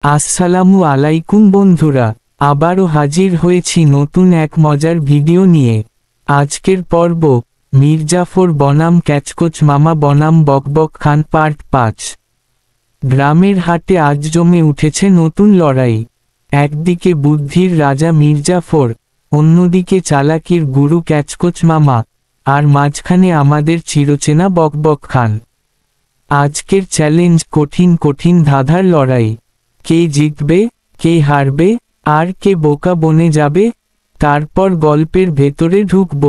আসসালামু আলাইকুম বন্ধুরা, আবারও হাজির হয়েছি নতুন এক মজার ভিডিও নিয়ে। আজকের পর্ব মির্জাফর বনাম ক্যাচকোচ মামা বনাম বকবক খান পার্ট ৫। গ্রামের হাটে আজ জমে উঠেছে নতুন লড়াই। একদিকে বুদ্ধির রাজা মির্জাফর, অন্যদিকে চালাকির গুরু ক্যাচকোচ মামা, আর মাঝখানে আমাদের চিরচেনা বকবক খান। আজকের চ্যালেঞ্জ কঠিন কঠিন ধাঁধার লড়াই। কে জিতবে, কে হারবে, আর কে বোকা বনে যাবে? তারপর গল্পের ভেতরে ঢুকব,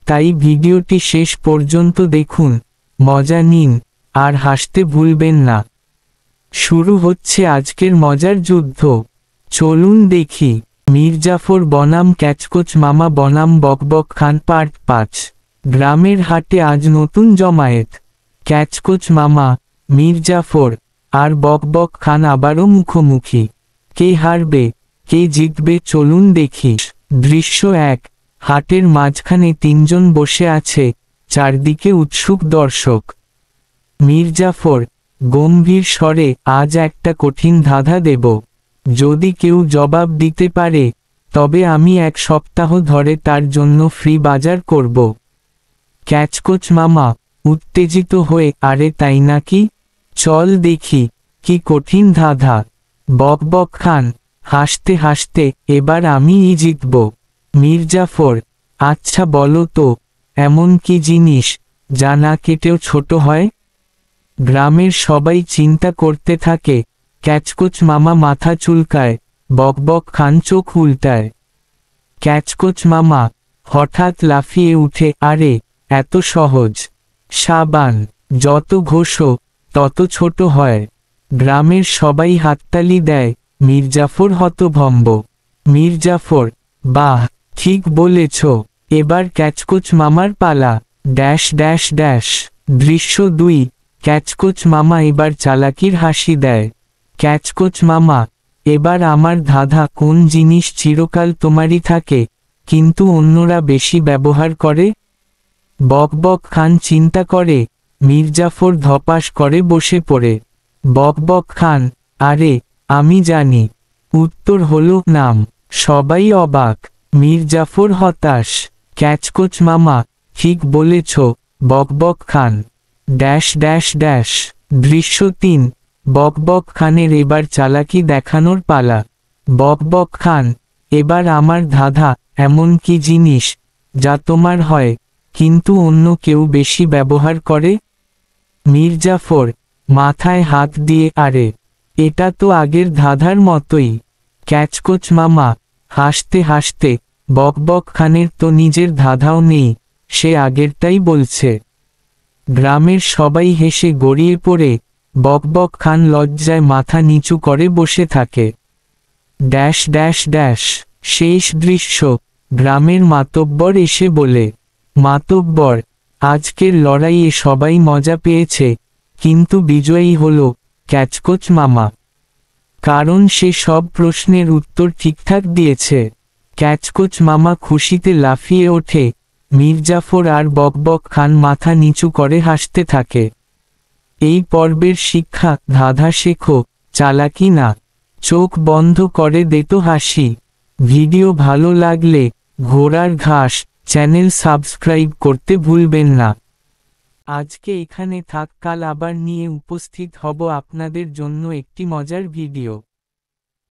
তাই ভিডিওটি শেষ পর্যন্ত দেখুন, মজা নিন, আর হাসতে ভুলবেন না। শুরু হচ্ছে আজকের মজার যুদ্ধ। চলুন দেখি, মির্জাফর বনাম ক্যাচকোচ মামা বনাম বকবক খান পার্ট ৫। গ্রামের হাটে আজ নতুন জমায়েত। ক্যাচকোচ মামা, মির্জাফর আর বকবক খান আবারও মুখোমুখি। কে হারবে, কে জিতবে চলুন দেখি। দৃশ্য ১। হাটের মাঝখানে তিনজন বসে আছে, চারদিকে উৎসুক দর্শক। মির্জাফর গম্ভীর স্বরে, আজ একটা কঠিন ধাঁধা দেব। যদি কেউ জবাব দিতে পারে, তবে আমি ১ সপ্তাহ ধরে তার জন্য ফ্রি বাজার করব। ক্যাচকোচ মামা উত্তেজিত হয়ে, আরে তাই নাকি? চল দেখি, কি কঠিন ধাঁধা। বকবক খান হাসতে হাসতে, এবার আমিই জিতব। মির্জাফর, আচ্ছা বলো তো, এমন কি জিনিস যা না কেটেও ছোট হয়? গ্রামের সবাই চিন্তা করতে থাকে। ক্যাচকোচ মামা মাথা চুলকায়, বকবক খান চোখ উল্টায়। ক্যাচকোচ মামা হঠাৎ লাফিয়ে উঠে, আরে এত সহজ। সাবান, যত ঘষো তত ছোট হয়। গ্রামের সবাই হাততালি দেয়। মির্জাফর হতভম্ব। মির্জাফর, বাহ, ঠিক বলেছ, এবার ক্যাচকোচ মামার পালা। Dash dash dash. দৃশ্য ২। ক্যাচকোচ মামা এবার চালাকির হাসি দেয়। ক্যাচকোচ মামা, এবার আমার ধাঁধা, কোন জিনিস চিরকাল তোমারই থাকে, কিন্তু অন্যরা বেশি ব্যবহার করে? বকবক খান চিন্তা করে। মির্জাফর ধপাস করে বসে পড়ে। বকবক খান, আরে আমি জানি। উত্তর হলো নাম। সবাই অবাক। মির্জাফর হতাশ। ক্যাচকোচ মামা, ঠিক বলেছ, বকবক খান। Dash dash dash. দৃশ্য ৩। বকবক খানের এবার চালাকি দেখানোর পালা। বকবক খান, এবার আমার ধাঁধা, এমন কি জিনিস যা তোমার হয়, কিন্তু অন্য কেউ বেশি ব্যবহার করে? মির্জাফর মাথায় হাত দিয়ে, আরে এটা তো আগের ধাঁধার মতোই। ক্যাচকোচ মামা হাসতে হাসতে, বকবক খানের তো নিজের ধাঁধাও নেই, সে আগেরটাই বলছে। গ্রামের সবাই হেসে গড়িয়ে পড়ে। বকবক খান লজ্জায় মাথা নিচু করে বসে থাকে। Dash dash dash. শেষ দৃশ্য। গ্রামের মাতব্বর এসে বলে, মাতব্বর, আজকের লড়াইয়ে সবাই মজা পেয়েছে, কিন্তু বিজয়ী হলো ক্যাচকোচ মামা। কারণ সে সব প্রশ্নের উত্তর ঠিকঠাক দিয়েছে। ক্যাচকোচ মামা খুশিতে লাফিয়ে ওঠে। মির্জাফর আর বকবক খান মাথা নিচু করে হাসতে থাকে। এই পর্বের শিক্ষা, ধাঁধা শেখো, চালাকি না। চোখ বন্ধ করে দেতো হাসি। ভিডিও ভালো লাগলে ঘোড়ার ঘাস চ্যানেল সাবস্ক্রাইব করতে ভুলবেন না। আজকে এখানে থাক, কাল আবার নিয়ে উপস্থিত হব আপনাদের জন্য একটি মজার ভিডিও।